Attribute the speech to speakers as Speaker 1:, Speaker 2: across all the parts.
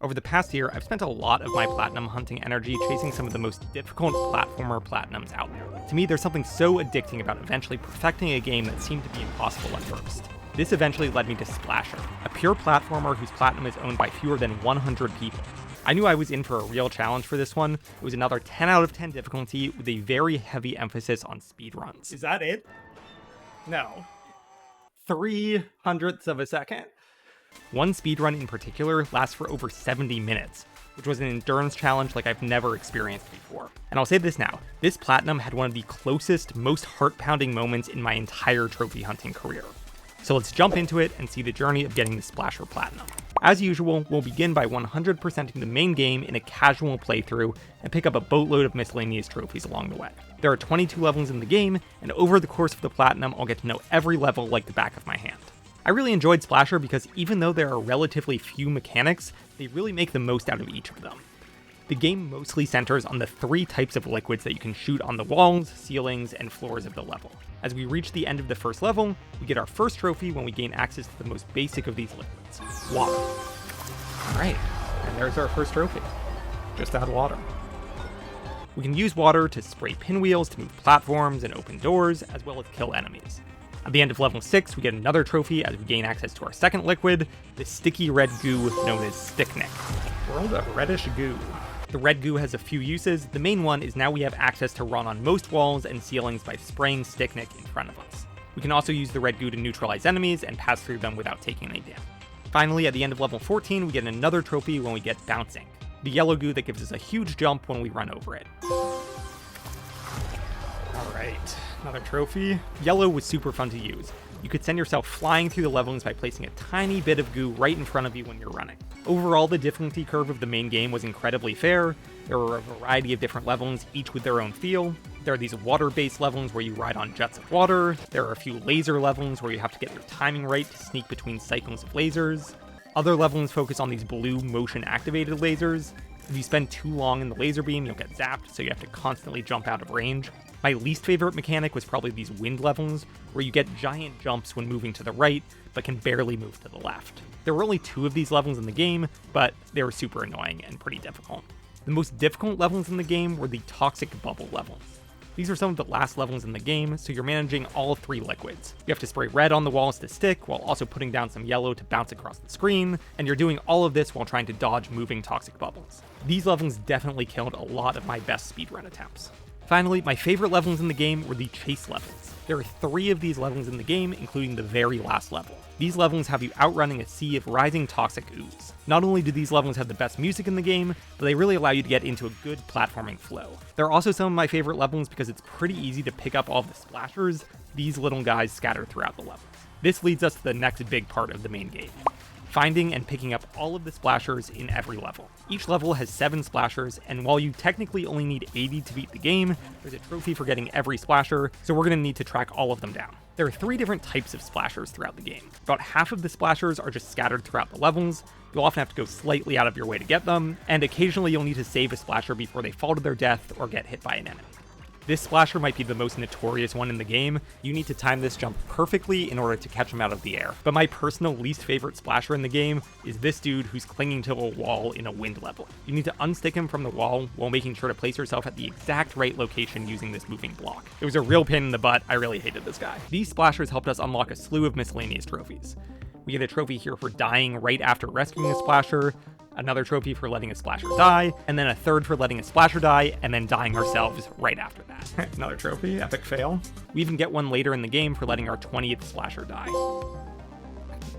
Speaker 1: Over the past year, I've spent a lot of my platinum hunting energy chasing some of the most difficult platformer platinums out there. To me, there's something so addicting about eventually perfecting a game that seemed to be impossible at first. This eventually led me to Splasher, a pure platformer whose platinum is owned by fewer than 100 people. I knew I was in for a real challenge for this one. It was another 10 out of 10 difficulty with a very heavy emphasis on speedruns.
Speaker 2: Is that it?
Speaker 1: No. 3/100ths of a second. One speedrun in particular lasts for over 70 minutes, which was an endurance challenge like I've never experienced before. And I'll say this now, this platinum had one of the closest, most heart-pounding moments in my entire trophy hunting career. So let's jump into it and see the journey of getting the Splasher Platinum. As usual, we'll begin by 100%ing the main game in a casual playthrough and pick up a boatload of miscellaneous trophies along the way. There are 22 levels in the game, and over the course of the Platinum, I'll get to know every level like the back of my hand. I really enjoyed Splasher because even though there are relatively few mechanics, they really make the most out of each of them. The game mostly centers on the 3 types of liquids that you can shoot on the walls, ceilings, and floors of the level. As we reach the end of the first level, we get our first trophy when we gain access to the most basic of these liquids, water. Alright, and there's our first trophy. Just add water. We can use water to spray pinwheels to move platforms and open doors, as well as kill enemies. At the end of level 6, we get another trophy as we gain access to our second liquid, the sticky red goo known as Sticknick. World of reddish goo. The red goo has a few uses. The main one is now we have access to run on most walls and ceilings by spraying Sticknick in front of us. We can also use the red goo to neutralize enemies and pass through them without taking any damage. Finally, at the end of level 14, we get another trophy when we get Bouncing, the yellow goo that gives us a huge jump when we run over it. Alright, another trophy. Yellow was super fun to use. You could send yourself flying through the levels by placing a tiny bit of goo right in front of you when you're running. Overall, the difficulty curve of the main game was incredibly fair. There were a variety of different levels, each with their own feel. There are these water-based levels where you ride on jets of water. There are a few laser levels where you have to get your timing right to sneak between cycles of lasers. Other levels focus on these blue motion-activated lasers. If you spend too long in the laser beam, you'll get zapped, so you have to constantly jump out of range. My least favorite mechanic was probably these wind levels, where you get giant jumps when moving to the right, but can barely move to the left. There were only 2 of these levels in the game, but they were super annoying and pretty difficult. The most difficult levels in the game were the toxic bubble levels. These are some of the last levels in the game, so you're managing all 3 liquids. You have to spray red on the walls to stick, while also putting down some yellow to bounce across the screen, and you're doing all of this while trying to dodge moving toxic bubbles. These levels definitely killed a lot of my best speedrun attempts. Finally, my favorite levels in the game were the chase levels. There are 3 of these levels in the game, including the very last level. These levels have you outrunning a sea of rising toxic ooze. Not only do these levels have the best music in the game, but they really allow you to get into a good platforming flow. They're also some of my favorite levels because it's pretty easy to pick up all the splashers, these little guys scattered throughout the levels. This leads us to the next big part of the main game, finding and picking up all of the splashers in every level. Each level has 7 splashers, and while you technically only need 80 to beat the game, there's a trophy for getting every splasher, so we're going to need to track all of them down. There are 3 different types of splashers throughout the game. About half of the splashers are just scattered throughout the levels. You'll often have to go slightly out of your way to get them, and occasionally you'll need to save a splasher before they fall to their death or get hit by an enemy. This splasher might be the most notorious one in the game. You need to time this jump perfectly in order to catch him out of the air. But my personal least favorite splasher in the game is this dude who's clinging to a wall in a wind level. You need to unstick him from the wall while making sure to place yourself at the exact right location using this moving block. It was a real pain in the butt. I really hated this guy. These splashers helped us unlock a slew of miscellaneous trophies. We get a trophy here for dying right after rescuing a splasher, another trophy for letting a splasher die, and then a third for letting a splasher die and then dying ourselves right after that.
Speaker 2: Another trophy, epic fail.
Speaker 1: We even get one later in the game for letting our 20th splasher die.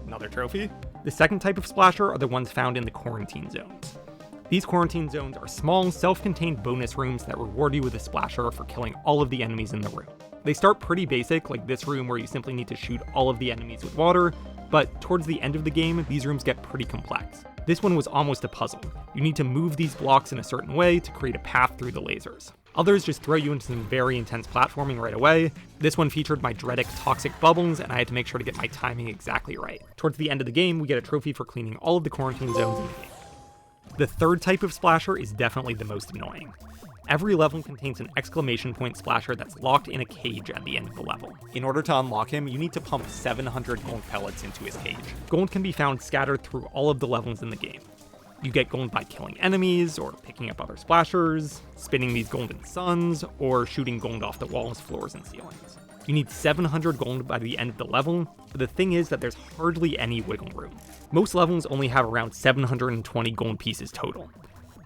Speaker 1: Another trophy. The second type of splasher are the ones found in the quarantine zones. These quarantine zones are small, self-contained bonus rooms that reward you with a splasher for killing all of the enemies in the room. They start pretty basic, like this room where you simply need to shoot all of the enemies with water, but towards the end of the game, these rooms get pretty complex. This one was almost a puzzle. You need to move these blocks in a certain way to create a path through the lasers. Others just throw you into some very intense platforming right away. This one featured my dreaded toxic bubbles, and I had to make sure to get my timing exactly right. Towards the end of the game, we get a trophy for cleaning all of the quarantine zones in the game. The third type of splasher is definitely the most annoying. Every level contains an exclamation point splasher that's locked in a cage at the end of the level. In order to unlock him, you need to pump 700 gold pellets into his cage. Gold can be found scattered through all of the levels in the game. You get gold by killing enemies, or picking up other splashers, spinning these golden suns, or shooting gold off the walls, floors, and ceilings. You need 700 gold by the end of the level, but the thing is that there's hardly any wiggle room. Most levels only have around 720 gold pieces total.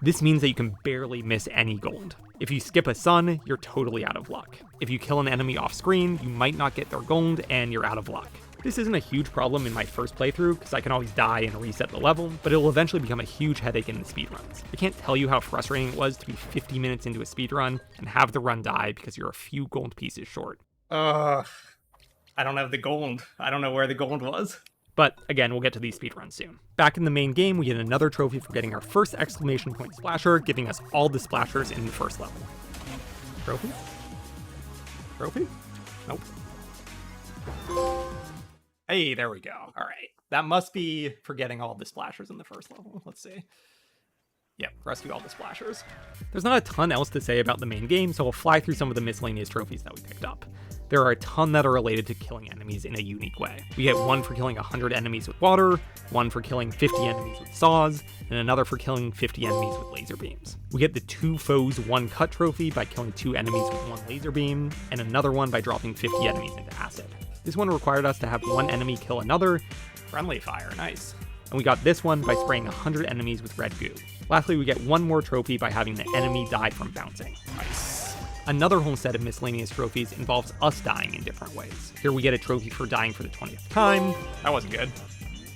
Speaker 1: This means that you can barely miss any gold. If you skip a sun, you're totally out of luck. If you kill an enemy off screen, you might not get their gold and you're out of luck. This isn't a huge problem in my first playthrough, because I can always die and reset the level, but it will eventually become a huge headache in the speedruns. I can't tell you how frustrating it was to be 50 minutes into a speedrun and have the run die because you're a few gold pieces short. I don't have the gold. I don't know where the gold was. But again, we'll get to these speedruns soon. Back in the main game, we get another trophy for getting our first exclamation point splasher, giving us all the splashers in the first level. Trophy? Trophy? Nope. Hey, there we go. All right. That must be for getting all the splashers in the first level. Let's see. Yep, rescue all the splashers. There's not a ton else to say about the main game, so we'll fly through some of the miscellaneous trophies that we picked up. There are a ton that are related to killing enemies in a unique way. We get one for killing 100 enemies with water, one for killing 50 enemies with saws, and another for killing 50 enemies with laser beams. We get the 2 foes 1 cut trophy by killing 2 enemies with 1 laser beam, and another one by dropping 50 enemies into acid. This one required us to have 1 enemy kill another. Friendly fire, nice. And we got this one by spraying 100 enemies with red goo. Lastly, we get 1 more trophy by having the enemy die from bouncing. Nice. Another whole set of miscellaneous trophies involves us dying in different ways. Here we get a trophy for dying for the 20th time. That wasn't good.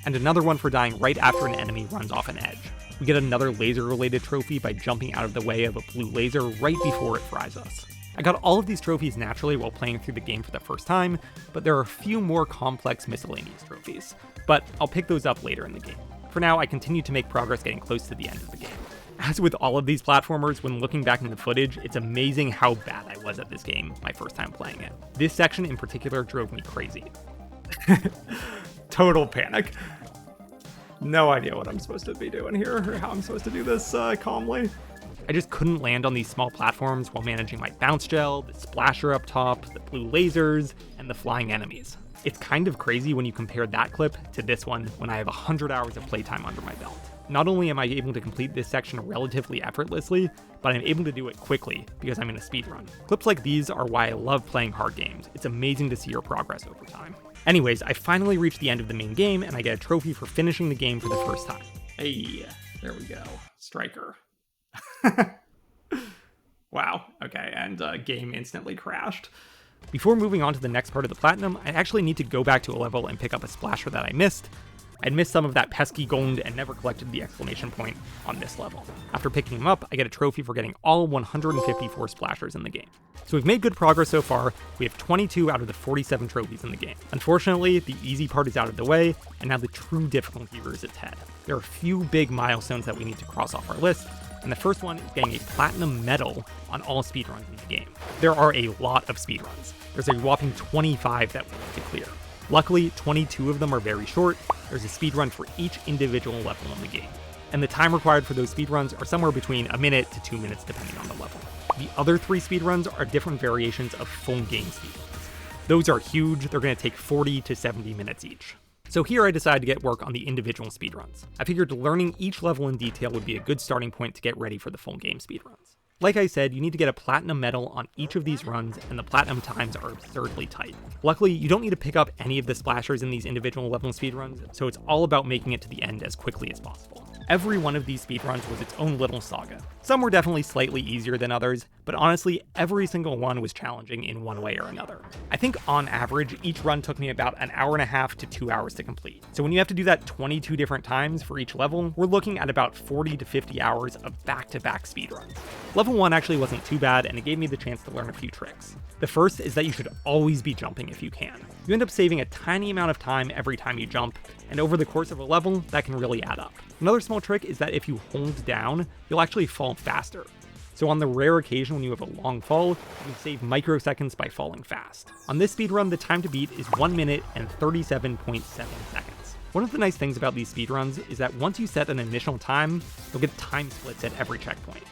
Speaker 1: And another one for dying right after an enemy runs off an edge. We get another laser-related trophy by jumping out of the way of a blue laser right before it fries us. I got all of these trophies naturally while playing through the game for the first time, but there are a few more complex miscellaneous trophies. But I'll pick those up later in the game. For now, I continue to make progress getting close to the end of the game. As with all of these platformers, when looking back in the footage, it's amazing how bad I was at this game my first time playing it. This section in particular drove me crazy. Total panic. No idea what I'm supposed to be doing here, or how I'm supposed to do this calmly. I just couldn't land on these small platforms while managing my bounce gel, the splasher up top, the blue lasers, and the flying enemies. It's kind of crazy when you compare that clip to this one when I have 100 hours of playtime under my belt. Not only am I able to complete this section relatively effortlessly, but I'm able to do it quickly because I'm in a speedrun. Clips like these are why I love playing hard games. It's amazing to see your progress over time. Anyways, I finally reached the end of the main game and I get a trophy for finishing the game for the first time. Hey, there we go. Striker. Wow, okay, and game instantly crashed. Before moving on to the next part of the platinum, I actually need to go back to a level and pick up a splasher that I missed. I'd missed some of that pesky gold and never collected the exclamation point on this level. After picking him up, I get a trophy for getting all 154 splashers in the game. So we've made good progress so far. We have 22 out of the 47 trophies in the game. Unfortunately, the easy part is out of the way, and now the true difficulty rears its head. There are a few big milestones that we need to cross off our list, and the first one is getting a platinum medal on all speedruns in the game. There are a lot of speedruns. There's a whopping 25 that we need to clear. Luckily, 22 of them are very short. There's a speedrun for each individual level in the game. And the time required for those speedruns are somewhere between a minute to 2 minutes depending on the level. The other 3 speedruns are different variations of full game speedruns. Those are huge, they're going to take 40 to 70 minutes each. So here I decided to get work on the individual speedruns. I figured learning each level in detail would be a good starting point to get ready for the full game speedruns. Like I said, you need to get a platinum medal on each of these runs, and the platinum times are absurdly tight. Luckily, you don't need to pick up any of the splashers in these individual level speedruns, so it's all about making it to the end as quickly as possible. Every one of these speedruns was its own little saga. Some were definitely slightly easier than others, but honestly, every single one was challenging in one way or another. I think on average, each run took me about an hour and a half to 2 hours to complete. So when you have to do that 22 different times for each level, we're looking at about 40 to 50 hours of back-to-back speedruns. Level 1 actually wasn't too bad, and it gave me the chance to learn a few tricks. The first is that you should always be jumping if you can. You end up saving a tiny amount of time every time you jump, and over the course of a level, that can really add up. Another small trick is that if you hold down, you'll actually fall faster. So on the rare occasion when you have a long fall, you can save microseconds by falling fast. On this speedrun, the time to beat is 1 minute and 37.7 seconds. One of the nice things about these speedruns is that once you set an initial time, you'll get time splits at every checkpoint.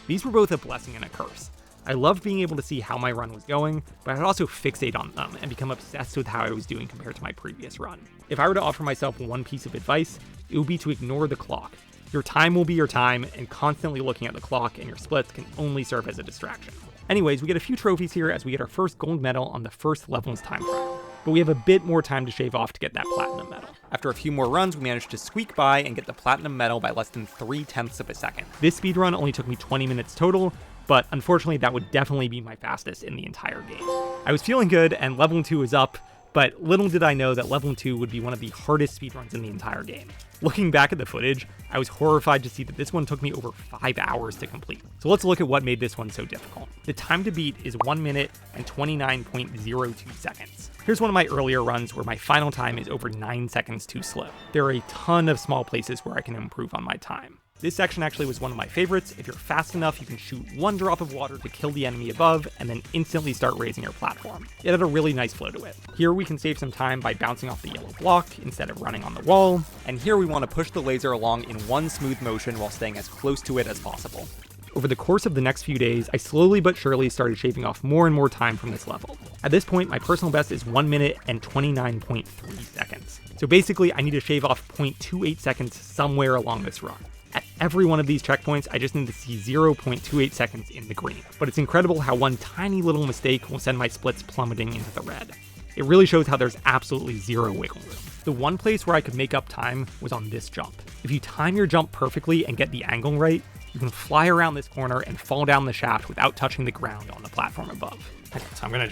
Speaker 1: These were both a blessing and a curse. I loved being able to see how my run was going, but I'd also fixate on them and become obsessed with how I was doing compared to my previous run. If I were to offer myself one piece of advice, it would be to ignore the clock. Your time will be your time, and constantly looking at the clock and your splits can only serve as a distraction. Anyways, we get a few trophies here as we get our first gold medal on the first level's time trial. But we have a bit more time to shave off to get that platinum medal. After a few more runs, we managed to squeak by and get the platinum medal by less than 0.3 of a second. This speedrun only took me 20 minutes total, but unfortunately that would definitely be my fastest in the entire game. I was feeling good and level 2 is up, but little did I know that level 2 would be one of the hardest speedruns in the entire game. Looking back at the footage, I was horrified to see that this one took me over 5 hours to complete. So let's look at what made this one so difficult. The time to beat is 1 minute and 29.02 seconds. Here's one of my earlier runs where my final time is over 9 seconds too slow. There are a ton of small places where I can improve on my time. This section actually was one of my favorites. If you're fast enough, you can shoot one drop of water to kill the enemy above, and then instantly start raising your platform. It had a really nice flow to it. Here we can save some time by bouncing off the yellow block instead of running on the wall. And here we want to push the laser along in one smooth motion while staying as close to it as possible. Over the course of the next few days, I slowly but surely started shaving off more and more time from this level. At this point, my personal best is 1 minute and 29.3 seconds. So basically, I need to shave off 0.28 seconds somewhere along this run. At every one of these checkpoints, I just need to see 0.28 seconds in the green. But it's incredible how one tiny little mistake will send my splits plummeting into the red. It really shows how there's absolutely zero wiggle room. The one place where I could make up time was on this jump. If you time your jump perfectly and get the angle right, you can fly around this corner and fall down the shaft without touching the ground on the platform above. Okay, so I'm gonna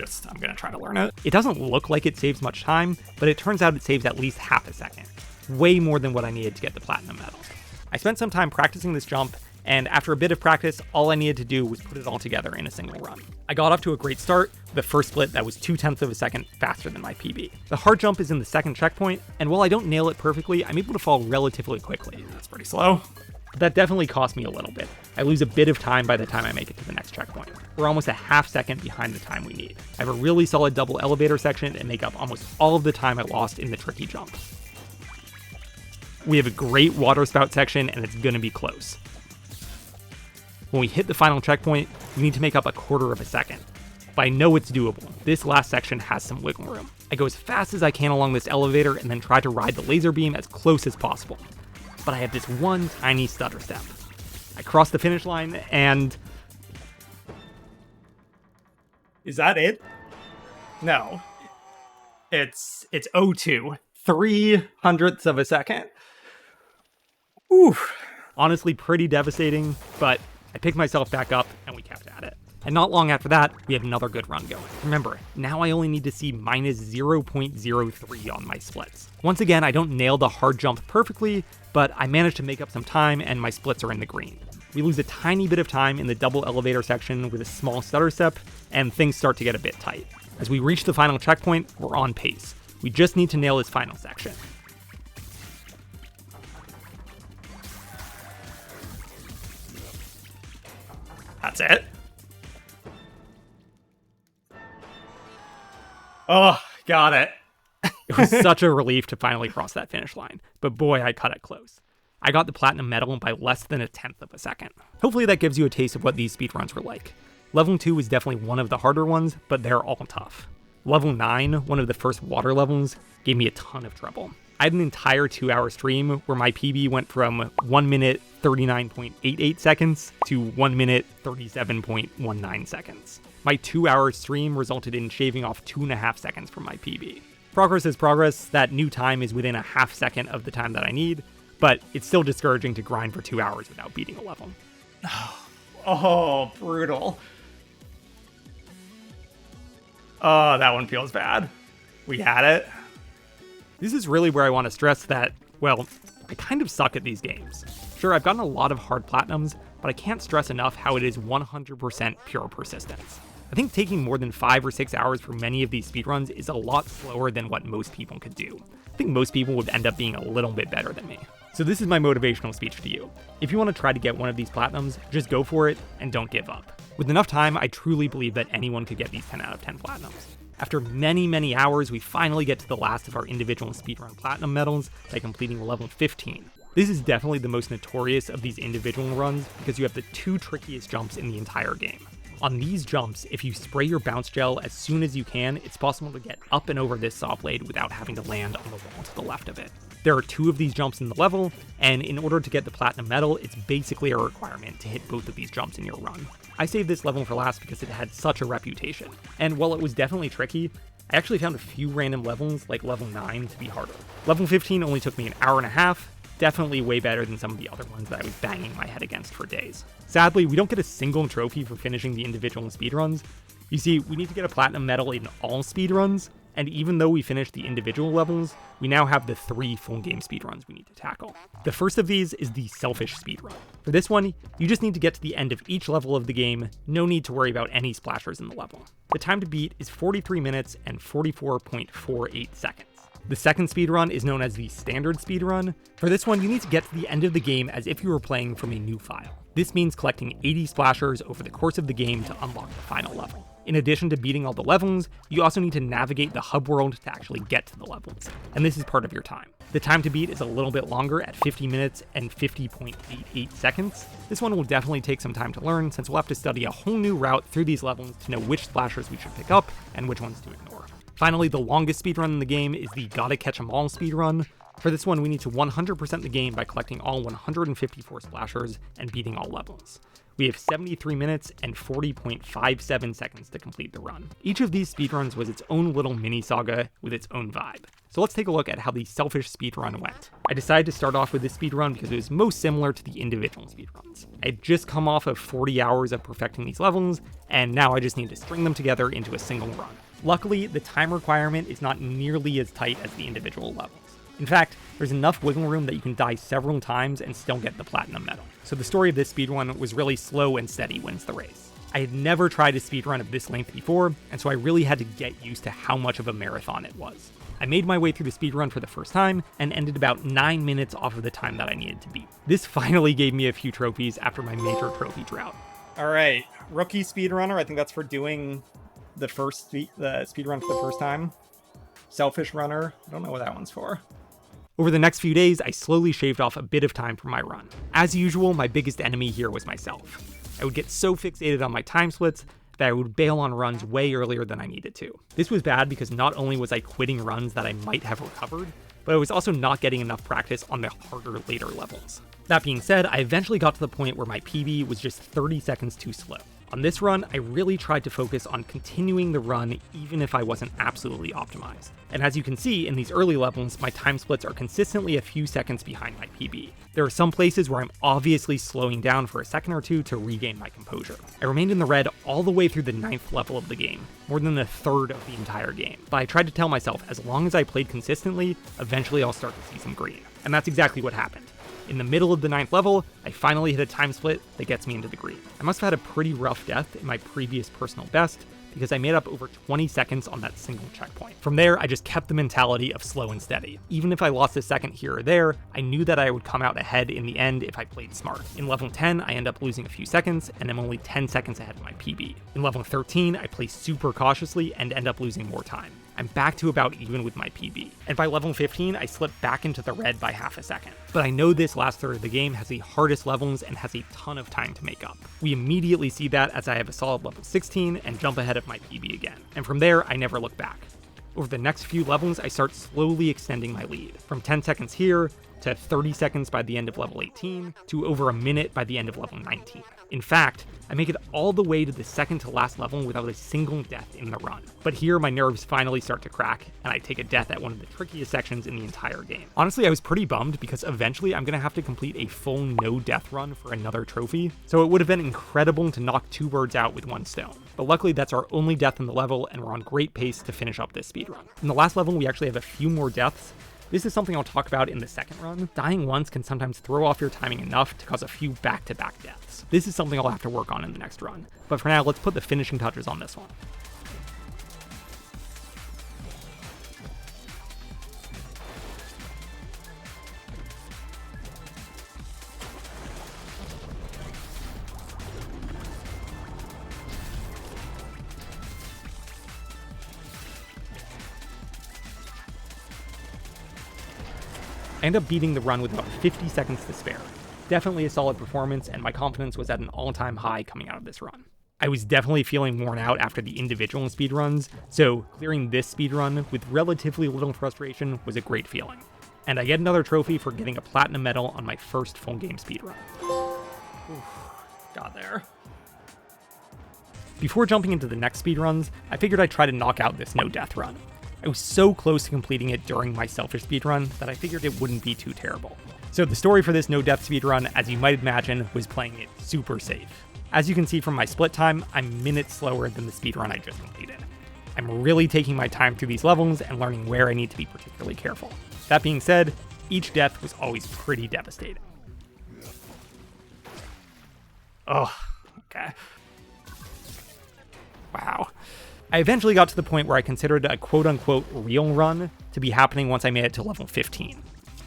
Speaker 1: try to learn it. It doesn't look like it saves much time, but it turns out it saves at least half a second. Way more than what I needed to get the platinum medal. I spent some time practicing this jump, and after a bit of practice, all I needed to do was put it all together in a single run. I got off to a great start, with a first split that was 0.2 of a second faster than my PB. The hard jump is in the second checkpoint, and while I don't nail it perfectly, I'm able to fall relatively quickly. That's pretty slow. But that definitely cost me a little bit. I lose a bit of time by the time I make it to the next checkpoint. We're almost a half second behind the time we need. I have a really solid double elevator section and make up almost all of the time I lost in the tricky jump. We have a great water spout section, and it's gonna be close. When we hit the final checkpoint, we need to make up a 1/4 of a second. But I know it's doable. This last section has some wiggle room. I go as fast as I can along this elevator and then try to ride the laser beam as close as possible. But I have this one tiny stutter step. I cross the finish line and... Is that it? No. It's 0.2. 0.03 of a second. Oof. Honestly, pretty devastating, but I picked myself back up and we kept at it. And not long after that, we have another good run going. Remember, now I only need to see minus 0.03 on my splits. Once again, I don't nail the hard jump perfectly, but I managed to make up some time and my splits are in the green. We lose a tiny bit of time in the double elevator section with a small stutter step, and things start to get a bit tight. As we reach the final checkpoint, we're on pace. We just need to nail this final section. That's it. Oh, got it. It was such a relief to finally cross that finish line, but boy, I cut it close. I got the platinum medal by less than 1/10 of a second. Hopefully that gives you a taste of what these speedruns were like. Level 2 was definitely one of the harder ones, but they're all tough. Level 9, one of the first water levels, gave me a ton of trouble. I had an entire 2-hour stream where my PB went from 1 minute 39.88 seconds to 1 minute 37.19 seconds. My 2-hour stream resulted in shaving off 2.5 seconds from my PB. Progress is progress. That new time is within a half second of the time that I need, but it's still discouraging to grind for 2 hours without beating a level. Oh, brutal. Oh, that one feels bad. We had it. This is really where I want to stress that, well, I kind of suck at these games. Sure, I've gotten a lot of hard platinums, but I can't stress enough how it is 100% pure persistence. I think taking more than 5 or 6 hours for many of these speedruns is a lot slower than what most people could do. I think most people would end up being a little bit better than me. So this is my motivational speech to you. If you want to try to get one of these platinums, just go for it and don't give up. With enough time, I truly believe that anyone could get these 10 out of 10 platinums. After many hours, we finally get to the last of our individual speedrun platinum medals by completing level 15. This is definitely the most notorious of these individual runs because you have the 2 trickiest jumps in the entire game. On these jumps, if you spray your bounce gel as soon as you can, it's possible to get up and over this saw blade without having to land on the wall to the left of it. There are 2 of these jumps in the level, and in order to get the platinum medal, it's basically a requirement to hit both of these jumps in your run. I saved this level for last because it had such a reputation, and while it was definitely tricky, I actually found a few random levels, like level 9, to be harder. Level 15 only took me an hour and a half, definitely way better than some of the other ones that I was banging my head against for days. Sadly, we don't get a single trophy for finishing the individual speedruns. You see, we need to get a platinum medal in all speedruns, and even though we finished the individual levels, we now have the 3 full game speedruns we need to tackle. The first of these is the selfish speedrun. For this one, you just need to get to the end of each level of the game, no need to worry about any splashers in the level. The time to beat is 43 minutes and 44.48 seconds. The second speedrun is known as the standard speedrun. For this one, you need to get to the end of the game as if you were playing from a new file. This means collecting 80 splashers over the course of the game to unlock the final level. In addition to beating all the levels, you also need to navigate the hub world to actually get to the levels, and this is part of your time. The time to beat is a little bit longer at 50 minutes and 50.88 seconds. This one will definitely take some time to learn since we'll have to study a whole new route through these levels to know which splashers we should pick up and which ones to ignore. Finally, the longest speedrun in the game is the Gotta Catch 'Em All speedrun. For this one, we need to 100% the game by collecting all 154 splashers and beating all levels. We have 73 minutes and 40.57 seconds to complete the run. Each of these speedruns was its own little mini saga with its own vibe. So let's take a look at how the selfish speedrun went. I decided to start off with this speedrun because it was most similar to the individual speedruns. I had just come off of 40 hours of perfecting these levels, and now I just need to string them together into a single run. Luckily, the time requirement is not nearly as tight as the individual levels. In fact, there's enough wiggle room that you can die several times and still get the platinum medal. So the story of this speedrun was really slow and steady wins the race. I had never tried a speedrun of this length before, and so I really had to get used to how much of a marathon it was. I made my way through the speedrun for the first time and ended about 9 minutes off of the time that I needed to beat. This finally gave me a few trophies after my major trophy drought. All right, rookie speedrunner, I think that's for doing the speedrun for the first time. Selfish runner, I don't know what that one's for. Over the next few days, I slowly shaved off a bit of time from my run. As usual, my biggest enemy here was myself. I would get so fixated on my time splits that I would bail on runs way earlier than I needed to. This was bad because not only was I quitting runs that I might have recovered, but I was also not getting enough practice on the harder later levels. That being said, I eventually got to the point where my PB was just 30 seconds too slow. On this run, I really tried to focus on continuing the run even if I wasn't absolutely optimized. And as you can see, in these early levels, my time splits are consistently a few seconds behind my PB. There are some places where I'm obviously slowing down for a second or two to regain my composure. I remained in the red all the way through the 9th level of the game, more than a third of the entire game. But I tried to tell myself, as long as I played consistently, eventually I'll start to see some green. And that's exactly what happened. In the middle of the 9th level, I finally hit a time split that gets me into the green. I must have had a pretty rough death in my previous personal best, because I made up over 20 seconds on that single checkpoint. From there, I just kept the mentality of slow and steady. Even if I lost a second here or there, I knew that I would come out ahead in the end if I played smart. In level 10, I end up losing a few seconds, and I'm only 10 seconds ahead of my PB. In level 13, I play super cautiously and end up losing more time. I'm back to about even with my PB. And by level 15, I slip back into the red by half a second. But I know this last third of the game has the hardest levels and has a ton of time to make up. We immediately see that as I have a solid level 16 and jump ahead of my PB again. And from there, I never look back. Over the next few levels, I start slowly extending my lead, from 10 seconds here to 30 seconds by the end of level 18 to over a minute by the end of level 19. In fact, I make it all the way to the second to last level without a single death in the run. But here my nerves finally start to crack, and I take a death at one of the trickiest sections in the entire game. Honestly, I was pretty bummed because eventually I'm gonna have to complete a full no death run for another trophy, so it would have been incredible to knock 2 birds out with 1 stone. But luckily that's our only death in the level, and we're on great pace to finish up this speedrun. In the last level, we actually have a few more deaths. This is something I'll talk about in the second run. Dying once can sometimes throw off your timing enough to cause a few back-to-back deaths. This is something I'll have to work on in the next run. But for now, let's put the finishing touches on this one. I end up beating the run with about 50 seconds to spare. Definitely a solid performance, and my confidence was at an all-time high coming out of this run. I was definitely feeling worn out after the individual speedruns, so clearing this speedrun with relatively little frustration was a great feeling. And I get another trophy for getting a platinum medal on my first full game speedrun. Got there. Before jumping into the next speedruns, I figured I'd try to knock out this no death run. I was so close to completing it during my selfish speedrun that I figured it wouldn't be too terrible. So the story for this no death speedrun, as you might imagine, was playing it super safe. As you can see from my split time, I'm minutes slower than the speedrun I just completed. I'm really taking my time through these levels and learning where I need to be particularly careful. That being said, each death was always pretty devastating. Oh, okay. Wow. I eventually got to the point where I considered a quote-unquote real run to be happening once I made it to level 15.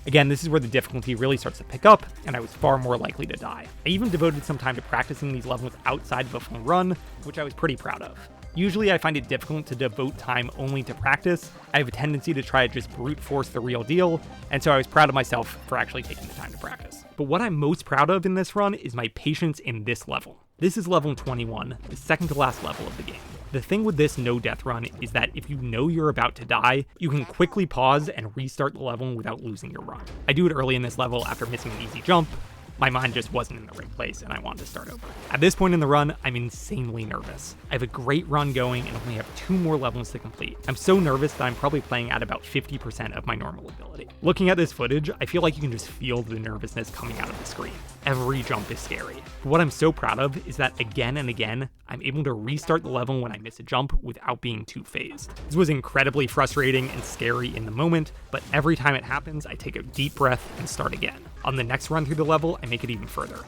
Speaker 1: Again, this is where the difficulty really starts to pick up, and I was far more likely to die. I even devoted some time to practicing these levels outside of a full run, which I was pretty proud of. Usually I find it difficult to devote time only to practice. I have a tendency to try to just brute force the real deal, and so I was proud of myself for actually taking the time to practice. But what I'm most proud of in this run is my patience in this level. This is level 21, the second to last level of the game. The thing with this no death run is that if you know you're about to die, you can quickly pause and restart the level without losing your run. I do it early in this level after missing an easy jump. My mind just wasn't in the right place and I wanted to start over. At this point in the run, I'm insanely nervous. I have a great run going and only have 2 more levels to complete. I'm so nervous that I'm probably playing at about 50% of my normal ability. Looking at this footage, I feel like you can just feel the nervousness coming out of the screen. Every jump is scary. But what I'm so proud of is that again and again, I'm able to restart the level when I miss a jump without being too phased. This was incredibly frustrating and scary in the moment, but every time it happens, I take a deep breath and start again. On the next run through the level, I make it even further.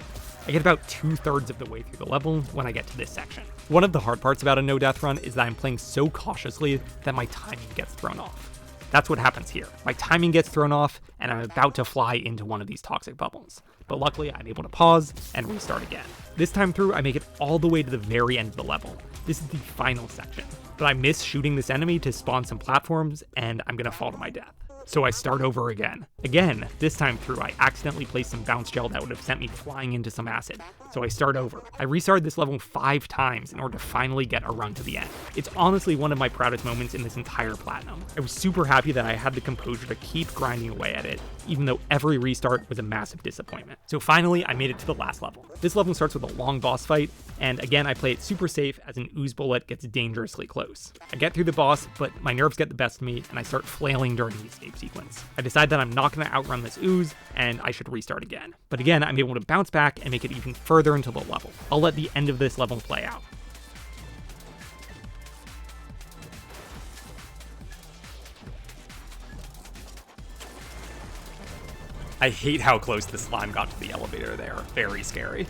Speaker 1: I get about 2/3 of the way through the level when I get to this section. One of the hard parts about a no death run is that I'm playing so cautiously that my timing gets thrown off. That's what happens here. My timing gets thrown off, and I'm about to fly into one of these toxic bubbles. But luckily, I'm able to pause and restart again. This time through, I make it all the way to the very end of the level. This is the final section. But I miss shooting this enemy to spawn some platforms, and I'm gonna fall to my death. So I start over again. Again, this time through, I accidentally placed some bounce gel that would have sent me flying into some acid. So I start over. I restarted this level 5 times in order to finally get a run to the end. It's honestly one of my proudest moments in this entire platinum. I was super happy that I had the composure to keep grinding away at it, even though every restart was a massive disappointment. So finally, I made it to the last level. This level starts with a long boss fight, and again, I play it super safe as an ooze bullet gets dangerously close. I get through the boss, but my nerves get the best of me, and I start flailing during the escape sequence. I decide that I'm not going to outrun this ooze, and I should restart again. But again, I'm able to bounce back and make it even further into the level. I'll let the end of this level play out. I hate how close the slime got to the elevator there. Very scary.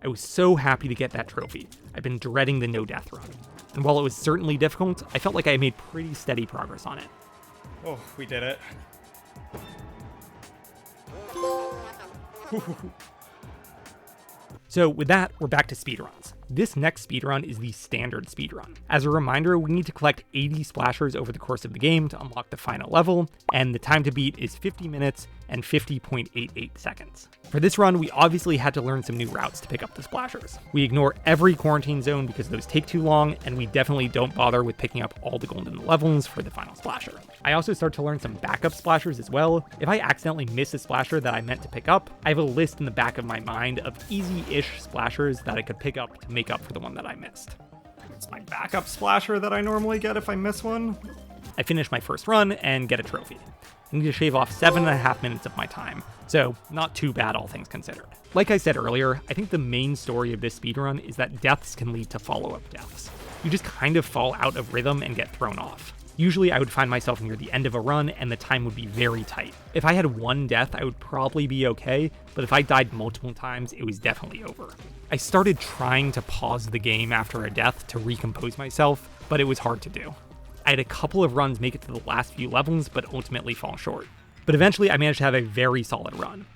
Speaker 1: I was so happy to get that trophy. I've been dreading the no death run. And while it was certainly difficult, I felt like I made pretty steady progress on it. Oh, we did it. So with that, we're back to speedruns. This next speedrun is the standard speedrun. As a reminder, we need to collect 80 splashers over the course of the game to unlock the final level, and the time to beat is 50 minutes and 50.88 seconds. For this run, we obviously had to learn some new routes to pick up the splashers. We ignore every quarantine zone because those take too long, and we definitely don't bother with picking up all the golden levels for the final splasher. I also start to learn some backup splashers as well. If I accidentally miss a splasher that I meant to pick up, I have a list in the back of my mind of easy-ish splashers that I could pick up to make up for the one that I missed. It's my backup splasher that I normally get if I miss one. I finish my first run and get a trophy. I need to shave off 7.5 minutes of my time, so not too bad all things considered. Like I said earlier, I think the main story of this speedrun is that deaths can lead to follow-up deaths. You just kind of fall out of rhythm and get thrown off. Usually I would find myself near the end of a run and the time would be very tight. If I had one death, I would probably be okay, but if I died multiple times, it was definitely over. I started trying to pause the game after a death to recompose myself, but it was hard to do. I had a couple of runs make it to the last few levels, but ultimately fall short. But eventually I managed to have a very solid run.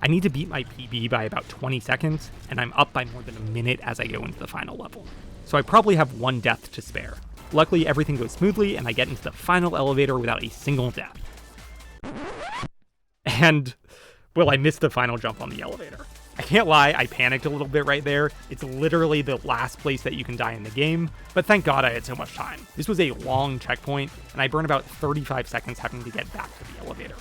Speaker 1: I need to beat my PB by about 20 seconds, and I'm up by more than a minute as I go into the final level. So I probably have one death to spare. Luckily, everything goes smoothly, and I get into the final elevator without a single death. And, well, I missed the final jump on the elevator. I can't lie, I panicked a little bit right there. It's literally the last place that you can die in the game, but thank God I had so much time. This was a long checkpoint, and I burned about 35 seconds having to get back to the elevator.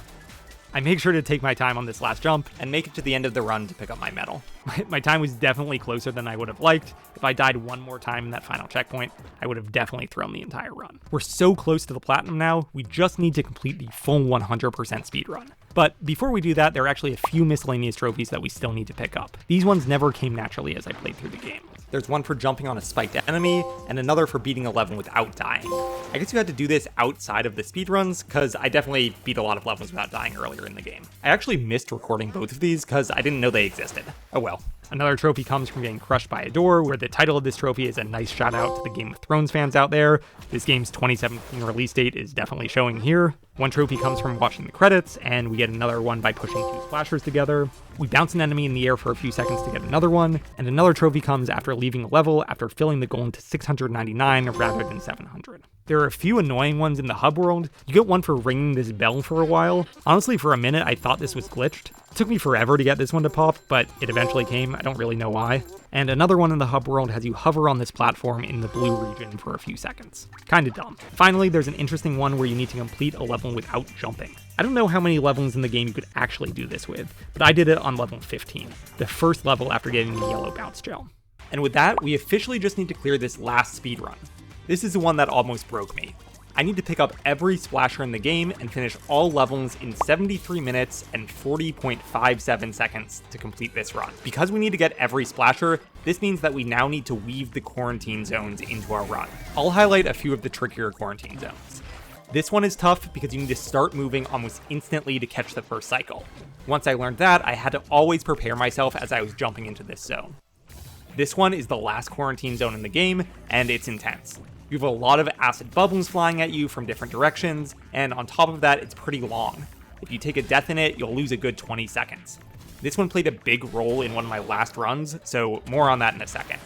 Speaker 1: I make sure to take my time on this last jump and make it to the end of the run to pick up my medal. My time was definitely closer than I would have liked. If I died one more time in that final checkpoint, I would have definitely thrown the entire run. We're so close to the platinum now, we just need to complete the full 100% speedrun. But before we do that, there are actually a few miscellaneous trophies that we still need to pick up. These ones never came naturally as I played through the game. There's one for jumping on a spiked enemy, and another for beating a level without dying. I guess you had to do this outside of the speedruns, because I definitely beat a lot of levels without dying earlier in the game. I actually missed recording both of these, because I didn't know they existed. Oh well. Another trophy comes from getting crushed by a door, where the title of this trophy is a nice shout out to the Game of Thrones fans out there. This game's 2017 release date is definitely showing here. One trophy comes from watching the credits, and we get another one by pushing two splashers together. We bounce an enemy in the air for a few seconds to get another one, and another trophy comes after leaving a level after filling the goal to 699 rather than 700. There are a few annoying ones in the hub world. You get one for ringing this bell for a while. Honestly, for a minute, I thought this was glitched. It took me forever to get this one to pop, but it eventually came. I don't really know why. And another one in the hub world has you hover on this platform in the blue region for a few seconds. Kinda dumb. Finally, there's an interesting one where you need to complete a level without jumping. I don't know how many levels in the game you could actually do this with, but I did it on level 15, the first level after getting the yellow bounce gel. And with that, we officially just need to clear this last speedrun. This is the one that almost broke me. I need to pick up every splasher in the game and finish all levels in 73 minutes and 40.57 seconds to complete this run. Because we need to get every splasher, this means that we now need to weave the quarantine zones into our run. I'll highlight a few of the trickier quarantine zones. This one is tough because you need to start moving almost instantly to catch the first cycle. Once I learned that, I had to always prepare myself as I was jumping into this zone. This one is the last quarantine zone in the game, and it's intense. You have a lot of acid bubbles flying at you from different directions, and on top of that, it's pretty long. If you take a death in it, you'll lose a good 20 seconds. This one played a big role in one of my last runs, so more on that in a second.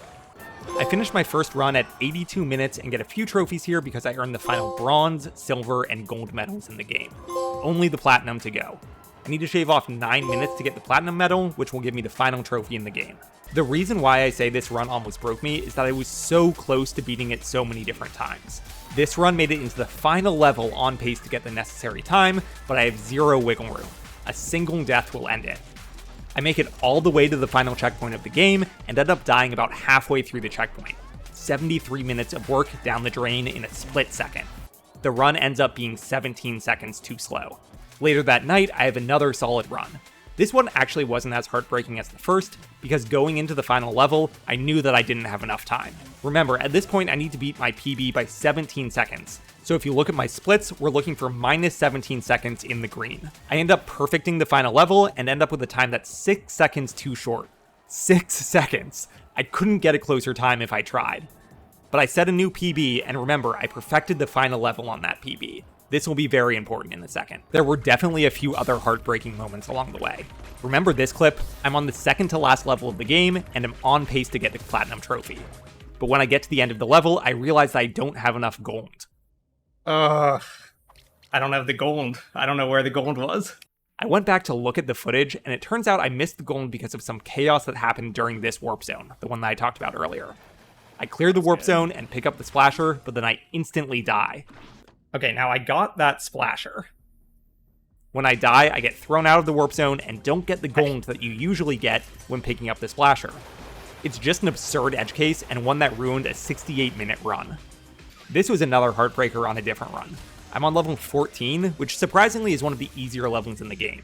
Speaker 1: I finished my first run at 82 minutes and get a few trophies here because I earned the final bronze, silver, and gold medals in the game. Only the platinum to go. I need to shave off 9 minutes to get the platinum medal, which will give me the final trophy in the game. The reason why I say this run almost broke me is that I was so close to beating it so many different times. This run made it into the final level on pace to get the necessary time, but I have zero wiggle room. A single death will end it. I make it all the way to the final checkpoint of the game and end up dying about halfway through the checkpoint. 73 minutes of work down the drain in a split second. The run ends up being 17 seconds too slow. Later that night, I have another solid run. This one actually wasn't as heartbreaking as the first, because going into the final level, I knew that I didn't have enough time. Remember, at this point I need to beat my PB by 17 seconds, so if you look at my splits, we're looking for minus 17 seconds in the green. I end up perfecting the final level and end up with a time that's 6 seconds too short. 6 seconds! I couldn't get a closer time if I tried. But I set a new PB, and remember, I perfected the final level on that PB. This will be very important in a second. There were definitely a few other heartbreaking moments along the way. Remember this clip? I'm on the second to last level of the game, and I'm on pace to get the platinum trophy. But when I get to the end of the level, I realize that I don't have enough gold. I don't have the gold. I don't know where the gold was. I went back to look at the footage, and it turns out I missed the gold because of some chaos that happened during this warp zone, the one that I talked about earlier. I clear the warp zone and pick up the splasher, but then I instantly die. Okay, now I got that splasher. When I die, I get thrown out of the warp zone and don't get the gold that you usually get when picking up the splasher. It's just an absurd edge case and one that ruined a 68-minute run. This was another heartbreaker on a different run. I'm on level 14, which surprisingly is one of the easier levels in the game.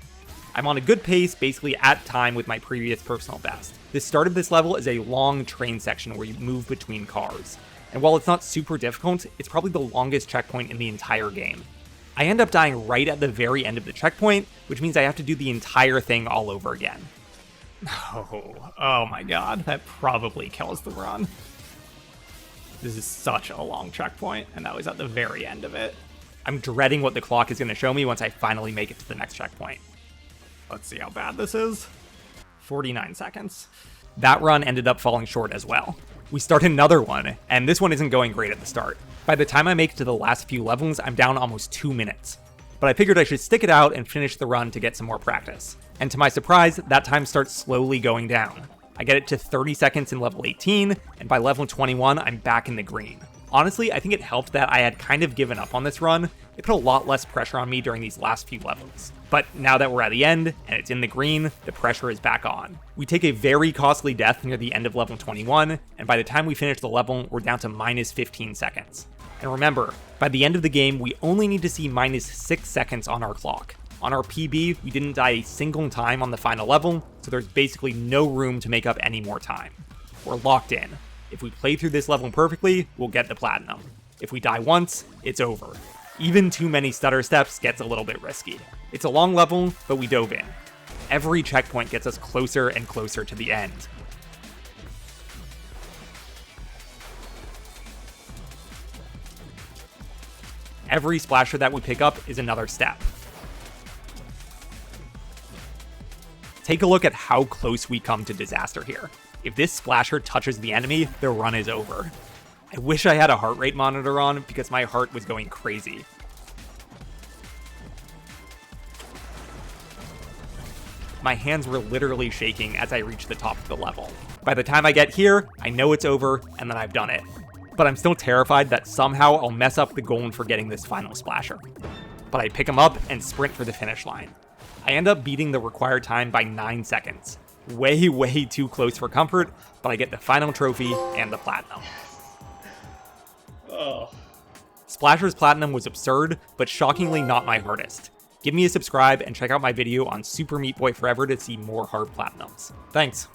Speaker 1: I'm on a good pace, basically at time with my previous personal best. The start of this level is a long train section where you move between cars. And while it's not super difficult, it's probably the longest checkpoint in the entire game. I end up dying right at the very end of the checkpoint, which means I have to do the entire thing all over again. Oh my god, that probably kills the run. This is such a long checkpoint, and that was at the very end of it. I'm dreading what the clock is going to show me once I finally make it to the next checkpoint. Let's see how bad this is. 49 seconds. That run ended up falling short as well. We start another one, and this one isn't going great at the start. By the time I make it to the last few levels, I'm down almost 2 minutes. But I figured I should stick it out and finish the run to get some more practice. And to my surprise, that time starts slowly going down. I get it to 30 seconds in level 18, and by level 21, I'm back in the green. Honestly, I think it helped that I had kind of given up on this run. It put a lot less pressure on me during these last few levels. But now that we're at the end, and it's in the green, the pressure is back on. We take a very costly death near the end of level 21, and by the time we finish the level, we're down to minus 15 seconds. And remember, by the end of the game, we only need to see minus 6 seconds on our clock. On our PB, we didn't die a single time on the final level, so there's basically no room to make up any more time. We're locked in. If we play through this level perfectly, we'll get the platinum. If we die once, it's over. Even too many stutter steps gets a little bit risky. It's a long level, but we dove in. Every checkpoint gets us closer and closer to the end. Every splasher that we pick up is another step. Take a look at how close we come to disaster here. If this splasher touches the enemy, the run is over. I wish I had a heart rate monitor on because my heart was going crazy. My hands were literally shaking as I reached the top of the level. By the time I get here, I know it's over and that I've done it. But I'm still terrified that somehow I'll mess up the goal for getting this final splasher. But I pick him up and sprint for the finish line. I end up beating the required time by 9 seconds. Way too close for comfort, but I get the final trophy and the platinum.
Speaker 2: Oh.
Speaker 1: Splasher's platinum was absurd, but shockingly not my hardest. Give me a subscribe and check out my video on Super Meat Boy Forever to see more hard platinums. Thanks.